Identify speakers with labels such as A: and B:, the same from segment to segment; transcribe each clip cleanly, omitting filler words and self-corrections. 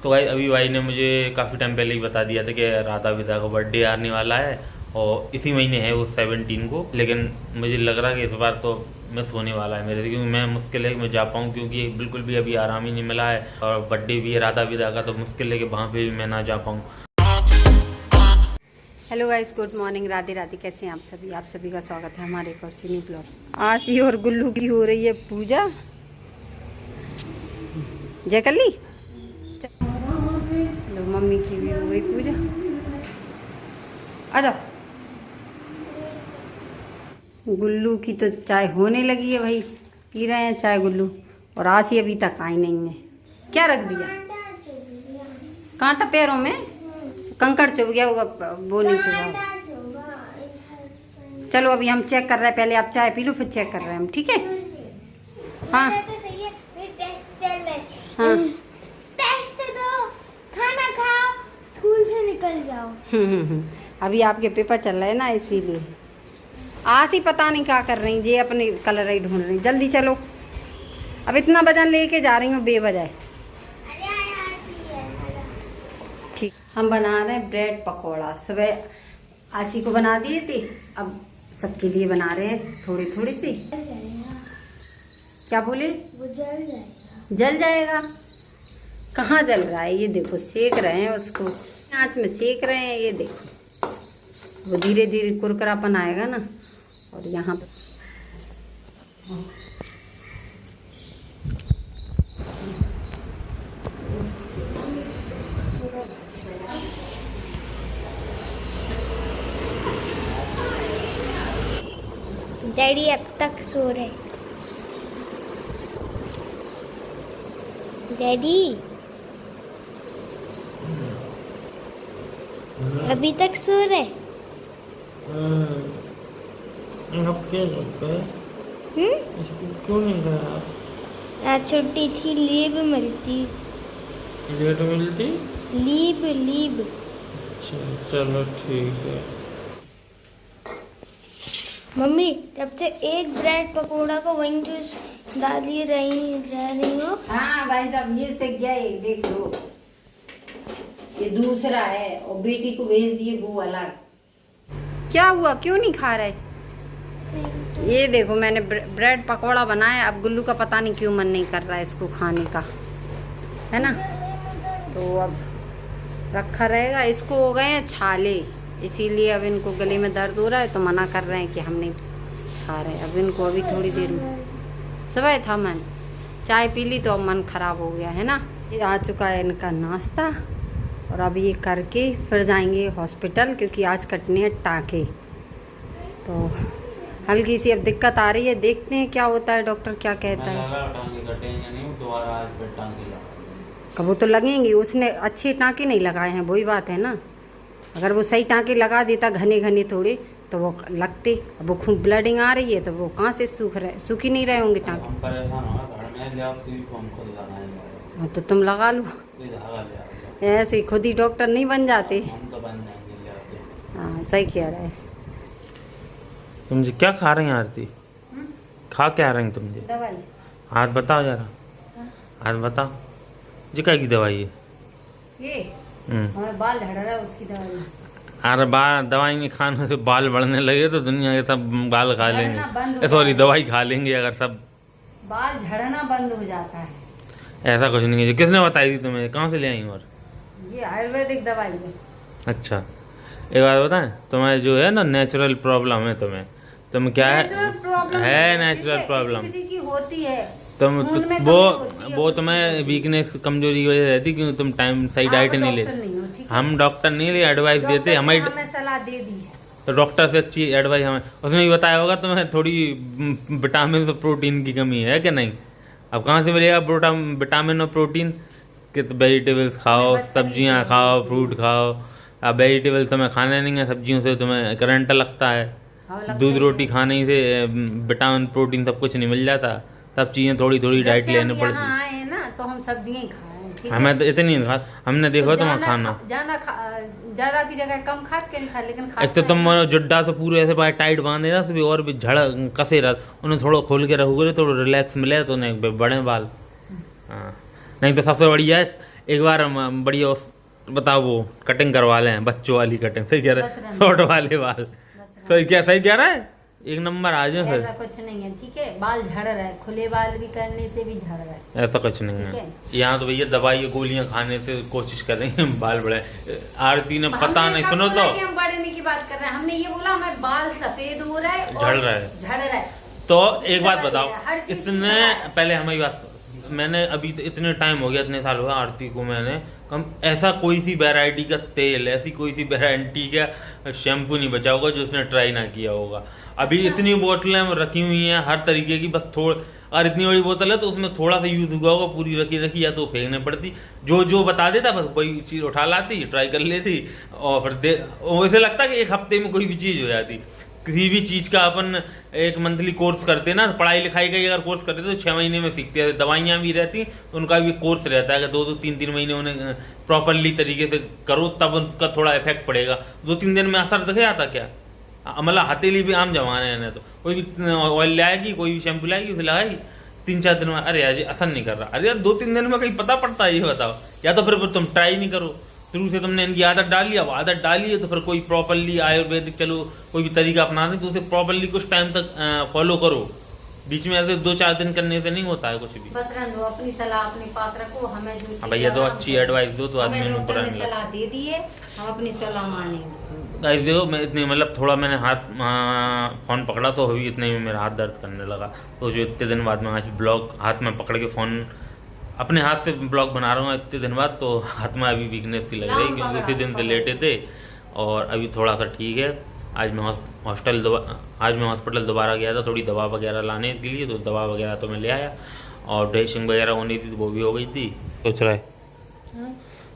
A: तो भाई अभी भाई ने मुझे काफ़ी टाइम पहले ही बता दिया था कि राधा विदा का बर्थडे आने वाला है और इसी महीने है वो 17 को। लेकिन मुझे लग रहा है कि इस बार तो मिस होने वाला है मेरे से, क्योंकि मैं मुश्किल है कि मैं जा पाऊँ, क्योंकि बिल्कुल भी अभी आराम ही नहीं मिला है और बर्थडे भी है राधा विदा का, तो मुश्किल है कि वहाँ पे भी मैं ना जा पाऊँ।
B: Hello guys, good morning, Radhe Radhe. कैसे हैं आप सभी का स्वागत है हमारे एक और सिनी ब्लॉग। आशी और गुल्लू की हो रही है पूजा। जय कर ली। लो मम्मी की भी हो गई पूजा। आ जाओ। गुल्लू की तो चाय होने लगी है भाई, पी रहे हैं चाय गुल्लू। और आशी अभी तक आई नहीं है। क्या रख दिया? कांटा पैरों में, कंकड़ चुभ गया होगा, वो नहीं चुभा। चलो अभी हम चेक कर रहे हैं, पहले आप चाय पी लो फिर चेक कर रहे हैं हम, ठीक है? हाँ हाँ,
C: टेस्ट दो, खाना खाओ, स्कूल से निकल जाओ।
B: अभी आपके पेपर चल रहे हैं ना, इसीलिए। आज ही पता नहीं क्या कर रही, ये अपने कलर ही ढूंढ रही। जल्दी चलो, अब इतना वजन लेके जा रही हूँ बेवजह। ठीक, हम बना रहे हैं ब्रेड पकौड़ा। सुबह आशी को बना दिए थे, अब सबके लिए बना रहे हैं थोड़ी थोड़ी सी। क्या बोले?
C: वो जल जाएगा।
B: जल जाएगा? कहाँ जल रहा है? ये देखो सेक रहे हैं उसको, आँच में सेक रहे हैं। ये देखो वो धीरे धीरे कुरकुरापन आएगा ना। और यहाँ पे
C: डैडी अब तक सो रहे। डैडी अभी तक सो रहे।
A: अब क्या लगता है? इसको क्यों नहीं खाया?
C: आज छुट्टी थी, लीव मिलती।
A: लेट मिलती?
C: लीव।
A: चलो ठीक है।
C: मम्मी तब से एक ब्रेड पकोड़ा को वहीं जूस डाल ही जा रही हो।
B: हाँ भाई साहब, ये सेक गया, ये देख लो, ये दूसरा है और बेटी को भेज दिए वो अलग। क्या हुआ, क्यों नहीं खा रहे? ये देखो मैंने ब्रेड पकोड़ा बनाया। अब गुल्लू का पता नहीं क्यों मन नहीं कर रहा है इसको खाने का, है ना? तो अब रखा रहेगा। इसको हो गए हैं छाले, इसीलिए अब इनको गले में दर्द हो रहा है तो मना कर रहे हैं कि हम नहीं खा रहे। अब इनको अभी थोड़ी देर में, सुबह था मन, चाय पी ली तो अब मन खराब हो गया है ना। ये आ चुका है इनका नाश्ता और अब ये करके फिर जाएंगे हॉस्पिटल, क्योंकि आज कटने हैं टाँके। तो हल्की सी अब दिक्कत आ रही है, देखते हैं क्या होता है, डॉक्टर क्या कहता है। वो तो लगेंगे, उसने अच्छे टाँके नहीं लगाए हैं, वही बात है ना। अगर वो सही टाँके लगा देता घने घने थोड़े तो वो लगते। अब वो खूब ब्लडिंग आ रही है तो वो कहाँ से सूख ही नहीं रहे होंगे टाँके। हाँ तो तुम लगा लो, ऐसे खुद ही डॉक्टर नहीं बन जाते। हाँ सही कह रहे हैं।
A: तुम जी क्या खा रही हैं आरती? खा क्या रही तुम जी?
B: दवाई।
A: हाथ बताओ जरा, हाथ बताओ जी, क्या की दवाई है?
B: ये हमारे बाल झड़ रहा है, उसकी दवाई।
A: अरे बाल दवाई में खाने से बाल बढ़ने लगे तो दुनिया के सब बाल खा लेंगे, सॉरी दवाई खा लेंगे अगर सब
B: बाल झड़ना बंद हो जाता है।
A: ऐसा कुछ नहीं है। किसने बताई थी तुम्हें? कहाँ से ले आई? और
B: ये आयुर्वेदिक दवाई है।
A: अच्छा एक बात बताएं, तुम्हें जो है ना नेचुरल प्रॉब्लम है, तुम क्या है नेचुरल प्रॉब्लम
B: किसी की होती है।
A: तुम
B: खून में
A: वो
B: कमी होती है,
A: वो तुम्हें वीकनेस कमजोरी की वजह रहती, क्योंकि तुम टाइम सही डाइट नहीं लेते। हम डॉक्टर नहीं ले एडवाइस देते, हमें
B: सलाह दे दी है।
A: तो डॉक्टर से अच्छी एडवाइस हमें उसने भी बताया होगा तुम्हें थोड़ी विटामिन और प्रोटीन की कमी है कि नहीं। अब कहाँ से मिलेगा विटामिन और प्रोटीन? कि तो वेजिटेबल्स खाओ, सब्जियां खाओ, फ्रूट खाओ। अब वेजिटेबल्स तुम्हें खाने नहीं है, सब्जियों से तुम्हें करंट लगता है। दूध रोटी खाने से विटामिन प्रोटीन सब कुछ नहीं मिल जाता। सब चीज़ें थोड़ी थोड़ी डाइट लेने पड़ती
B: है ना, तो हम सब्जियां ही खाएं।
A: हमें तो इतनी नहीं खा, हमने देखो तुम्हें खाना
B: ज्यादा की जगह कम खा के नहीं खा, लेकिन
A: एक तो तुम जुड्डा से पूरे ऐसे बाहर टाइट बांधे रहा भी, और भी झड़ कसे रहा, उन्हें थोड़ा खोल के रहोगे थोड़ा रिलैक्स मिले तो उन्हें बड़े बाल। हाँ नहीं तो सबसे बढ़िया है एक बार हम बढ़िया बताओ वो कटिंग करवा लें, बच्चों वाली कटिंग। सही कह रहे
B: बस रहने
A: शॉर्ट वाले बाल। सही कह रहा है, एक नंबर आ जाए फिर।
B: ऐसा कुछ नहीं है, ठीक है। बाल झड़ रहा है, खुले बाल भी करने से भी झड़ रहा है।
A: ऐसा कुछ नहीं
B: ठीक
A: है
B: है।
A: यहाँ तो भैया दवाई गोलियां खाने से कोशिश कर रहे हैं बाल बढ़े। आरती ने पता
B: हमने
A: नहीं,
B: कब
A: सुनो
B: बोला
A: तो
B: कि हम बढ़ने की बात कर रहे हैं। हमने ये बोला हमें बाल सफेद हो रहा है,
A: झड़ रहा है।
B: झड़ रहा है।
A: तो
B: उसकी
A: एक बात
B: दवाई
A: बताओ,
B: है, हर चीज़ की
A: इसने
B: दवाई है।
A: पहले हमारी बात, मैंने अभी तो इतने टाइम हो गया, इतने साल हो गए आरती को, मैंने कम ऐसा कोई सी वैरायटी का तेल, ऐसी कोई सी वैरायटी का शैम्पू नहीं बचा होगा जो उसने ट्राई ना किया होगा। अभी
B: अच्छा।
A: इतनी बोतलें रखी हुई हैं हर तरीके की, बस थोड़ा, और इतनी बड़ी बोतल है तो उसमें थोड़ा सा यूज हुआ होगा, पूरी रखी रखी या तो फेंकने पड़ती। जो जो बता देता बस वही चीज़ उठा लाती, ट्राई कर लेती, और फिर वैसे लगता कि एक हफ्ते में कोई भी चीज़ हो जाती। किसी भी चीज़ का अपन एक मंथली कोर्स करते ना, पढ़ाई लिखाई का अगर कोर्स करते तो 6 महीने में सीखते हैं। दवाइयाँ भी रहती, उनका भी कोर्स रहता है कि 2-3 महीने उन्हें प्रॉपरली तरीके से करो, तब उनका थोड़ा इफेक्ट पड़ेगा। 2-3 दिन में असर दिखे आता क्या? मतलब हथेली भी आम जमाने हैं, तो कोई भी ऑयल लाएगी, कोई भी शैम्पू लाएगी, उसे लगाएगी, 3-4 दिन में अरे यार असर नहीं कर रहा। अरे यार 2-3 दिन में कहीं पता पड़ता है? ये बताओ। या तो फिर तुम ट्राई नहीं करो, शुरू से तुमने इनकी आदत डाली, अब आदत डाली है तो फिर कोई प्रॉपरली आयुर्वेदिक चलो कोई भी तरीका अपना दें तो उसे प्रॉपरली कुछ टाइम तक फॉलो करो। बीच में ऐसे 2-4 दिन करने से नहीं होता है कुछ भी।
B: बस रहने दो, अपनी सलाह अपने पास रखो। हमें जो चीज़
A: भैया तो अच्छी एडवाइस दो तो आदमी
B: हमें
A: में
B: डॉक्टर
A: बुरा
B: ने
A: नहीं
B: सलाह दे दी है, हम अपनी सलाह मानेंगे।
A: गाइस देखो, मैं इतनी मतलब थोड़ा मैंने हाथ फ़ोन पकड़ा तो अभी इतने में मेरा हाथ दर्द करने लगा। तो जो इतने दिन बाद में आज ब्लॉग हाथ में पकड़ के फ़ोन अपने हाथ से ब्लॉग बना रहा हूँ इतने दिन बाद, तो हाथ में अभी वीकनेस सी लग रही है क्योंकि उसी दिन से लेटे थे और अभी थोड़ा सा ठीक है। आज मैं हॉस्पिटल दोबारा गया था थोड़ी दवा वगैरह लाने के लिए, तो दवा वगैरह तो मैं ले आया और ड्रेसिंग वगैरह होनी थी तो वो भी हो गई थी। सोच रहा है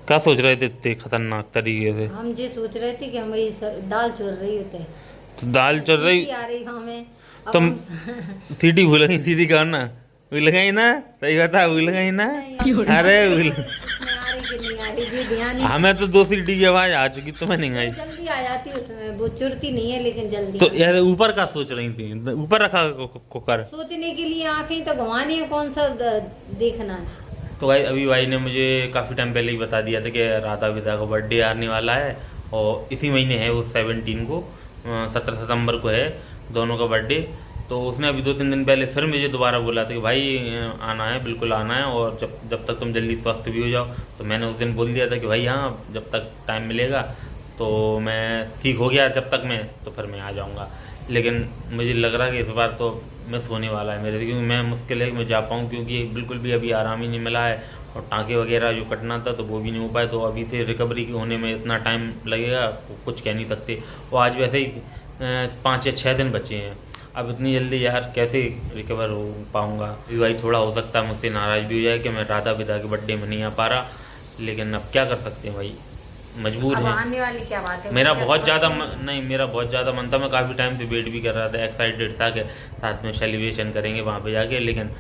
A: क्या सोच रहे थे इतने खतरनाक तरीके से?
B: हम ये सोच रहे थे कि हम ये दाल चुर रही होते हैं,
A: तो दाल चल रही
B: आ रही हमें। अब
A: तुम
B: हम-
A: सीटी भूल गई, सीधी करना भूल गई ना, सही बता, भूल गई ना। अरे भूल,
B: उसमें आ रही कि नहीं आ रही ये ध्यान ही
A: हमें तो 2 सीटी की आवाज आ चुकी, तुम्हें नहीं आई।
B: जल्दी आ जाती है उसमें, वो चुरती नहीं है लेकिन जल्दी
A: तो
B: आ
A: यार ऊपर का सोच रही थी, ऊपर रखा कुकर।
B: सोचने के लिए आंखें तो घुमानी है, कौन सा देखना है।
A: तो भाई अभी भाई ने मुझे काफ़ी टाइम पहले ही बता दिया था कि राधा विदा का बर्थडे आने वाला है और इसी महीने है वो 17 को, 17 सितंबर को है दोनों का बर्थडे। तो उसने अभी 2-3 दिन पहले फिर मुझे दोबारा बोला था कि भाई आना है, बिल्कुल आना है, और जब तक तुम जल्दी स्वस्थ भी हो जाओ। तो मैंने उस दिन बोल दिया था कि भाई हाँ जब तक टाइम मिलेगा तो मैं ठीक हो गया जब तक मैं, तो फिर मैं आ जाऊँगा। लेकिन मुझे लग रहा है कि इस बार तो मिस होने वाला है मेरे से, क्योंकि मैं मुश्किल है कि मैं जा पाऊँ, क्योंकि बिल्कुल भी अभी आराम ही नहीं मिला है और टाँके वगैरह जो कटना था तो वो भी नहीं हो पाए। तो अभी से रिकवरी होने में इतना टाइम लगेगा कुछ कह नहीं सकते। और आज वैसे ही 5 या 6 दिन बचे हैं, अब इतनी जल्दी यार कैसे रिकवर हो पाऊँगा। भाई थोड़ा हो सकता है मुझसे नाराज़ भी हो जाए कि मैं राधा विदा के बर्थडे में नहीं आ पा रहा, लेकिन अब क्या कर सकते हैं भाई, मजबूर
B: अब
A: है।
B: आने वाली क्या बात है।
A: मेरा
B: क्या
A: बहुत ज़्यादा
B: समझते
A: नहीं, मेरा बहुत ज़्यादा मन था, मैं काफ़ी टाइम से वेट भी कर रहा था, एक्साइटेड था कि साथ में सेलिब्रेशन करेंगे वहाँ पे जाके, लेकिन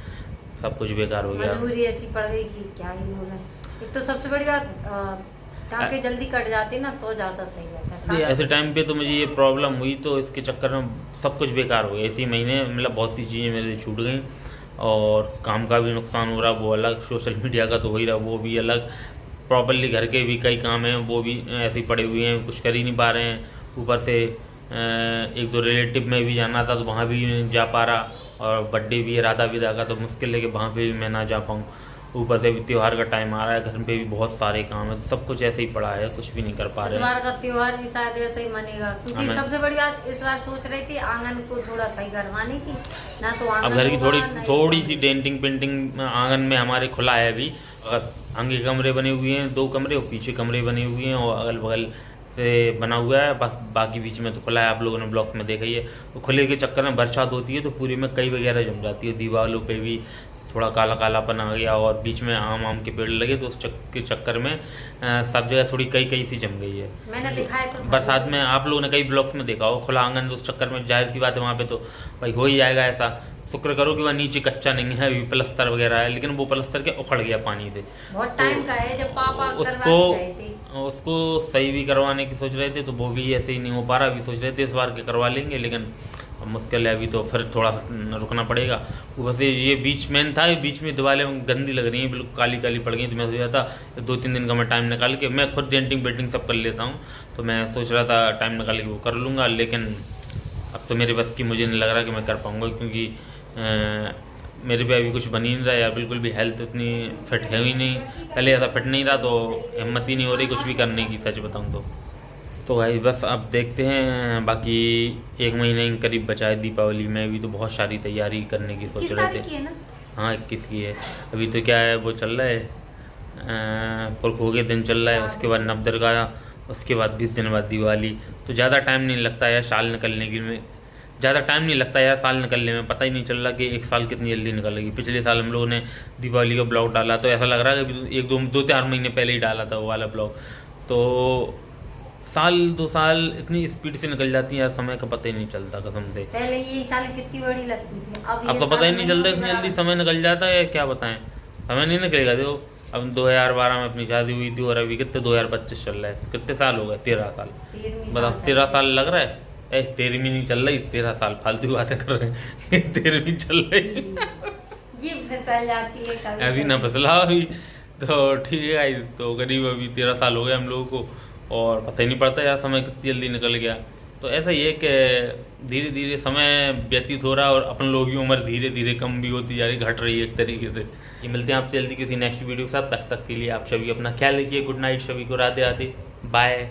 A: सब कुछ बेकार हो गया।
B: मजबूरी ऐसी पड़ गई कि क्या ही बोला। एक तो सबसे बड़ी बात टाँके जल्दी कट जाते ना तो ज़्यादा सही रहता है।
A: ऐसे टाइम पे तो मुझे ये प्रॉब्लम हुई तो इसके चक्कर में सब कुछ बेकार हो गया। इसी महीने मतलब बहुत सी चीज़ें मेरे से छूट गई और काम का भी नुकसान हो रहा वो अलग, सोशल मीडिया का तो हो ही रहा वो भी अलग, प्रॉपरली घर के भी कई काम हैं वो भी ऐसे ही पड़े हुए हैं, कुछ कर ही नहीं पा रहे हैं। ऊपर से 1-2 रिलेटिव में भी जाना था तो वहाँ भी नहीं जा पा रहा, और बर्थडे भी है राधा विदा का तो मुश्किल है कि वहाँ पे भी मैं ना जा पाऊँ। ऊपर से भी त्यौहार का टाइम आ रहा है, घर पे भी बहुत सारे काम है, सब कुछ ऐसे ही पड़ा है, कुछ भी नहीं कर पा रहे
B: इस
A: हैं।
B: बार का त्योहार भी शायद ऐसे ही मनेगा, क्योंकि
A: हमें-
B: सबसे बड़ी बात इस बार सोच रही थी आंगन को थोड़ा सही करवाने की, ना तो आंगन
A: अब घर की
B: होगा, ना ही
A: थोड़ी सी डेंटिंग पेंटिंग आंगन में हमारे खुला है अभी, आगे कमरे बने हुए हैं 2 कमरे और पीछे कमरे बने हुए हैं और अगल बगल से बना हुआ है, बस बाकी बीच में तो खुला है। आप लोगों ने ब्लॉग्स में देखा ही है। तो खुले के चक्कर में बरसात होती है तो पूरे में कई वगैरह जम जाती है, दीवारों पे भी थोड़ा काला कालापन आ गया और बीच में आम के पेड़ लगे तो उस के चक्कर में सब जगह थोड़ी कई सी जम गई है।
B: मैंने दिखाया तो था।
A: बरसात में आप लोगों ने कई ब्लॉग्स में देखा हो खुला आंगन, तो उस चक्कर में जाहिर सी बात है वहाँ पे तो भाई हो ही जाएगा ऐसा। शुक्र करो कि वह नीचे कच्चा नहीं है, अभी प्लस्तर वगैरह है, लेकिन वो प्लस्तर के उखड़ गया पानी से।
B: बहुत टाइम का है, जब पापा
A: उसको सही भी करवाने की सोच रहे थे तो वो भी ऐसे ही नहीं हो पा रहा। अभी सोच रहे थे इस बार के करवा लेंगे, लेकिन अब मुश्किल है, अभी तो फिर थोड़ा रुकना पड़ेगा। ऊपर से ये बीच में था, ये बीच में दीवारें गंदी लग रही हैं, बिल्कुल काली काली पड़ गई। तो मैं सोचा था 2-3 दिन का मैं टाइम निकाल के, मैं खुद डेंटिंग पेंटिंग सब कर लेता हूँ, तो मैं सोच रहा था टाइम निकाल के वो कर लूँगा। लेकिन अब तो मेरे बस की मुझे नहीं लग रहा कि मैं कर पाऊँगा, क्योंकि मेरे पे अभी कुछ बन ही नहीं रहा यार, बिल्कुल भी हेल्थ इतनी फिट है ही नहीं। पहले ऐसा फिट नहीं रहा तो हिम्मत ही नहीं हो रही कुछ भी करने की, सच बताऊँ तो भाई बस अब देखते हैं। बाकी 1 महीने के करीब बचा है दीपावली में, भी तो बहुत सारी तैयारी करने की सोच रहे थे। हाँ 21 की है। अभी तो क्या है वो चल रहा है पुरखों के दिन चल रहा है, उसके बाद नवदुर्गा, उसके बाद 20 दिन बाद दिवाली। तो ज़्यादा टाइम नहीं लगता यार साल निकलने की में, ज़्यादा टाइम नहीं लगता यार साल निकलने में। पता ही नहीं चल रहा कि एक साल कितनी जल्दी निकलेगी। पिछले साल हम लोगों ने दीपावली का ब्लॉग डाला तो ऐसा लग रहा है कि 1-2-4 महीने पहले ही डाला था वो वाला ब्लॉग। तो साल 2 साल इतनी स्पीड से निकल जाती है यार, समय का पता ही नहीं चलता कसम से।
B: पहले ये साल कितनी बड़ी लगती थी,
A: अब तो पता ही नहीं चलता इतनी जल्दी समय निकल जाता है, क्या बताएं। समय नहीं निकलेगा। देखो अब 2012 में अपनी शादी हुई थी और अभी कितने 2025 चल रहा है, कितने साल हो गए? 13 साल। बताओ 13 साल लग रहा है? 13वीं नहीं चल रही, 13 साल फालतू बातें कर रहे हैं। 13वीं चल रही
B: जी, फिसल जाती है कभी
A: अभी ना फिसला अभी तो ठीक है। तो करीब अभी 13 साल हो गए हम लोगों को और पता ही नहीं पड़ता यार समय कितनी जल्दी निकल गया। तो ऐसा ही है कि धीरे धीरे समय व्यतीत हो रहा है और अपन लोगों की उम्र धीरे धीरे कम भी होती जा रही, घट रही है एक तरीके से। ये मिलते हैं आपसे जल्दी किसी नेक्स्ट वीडियो के साथ। तक के लिए आप सभी अपना ख्याल रखिए। गुड नाइट सभी को, राधे राधे, बाय।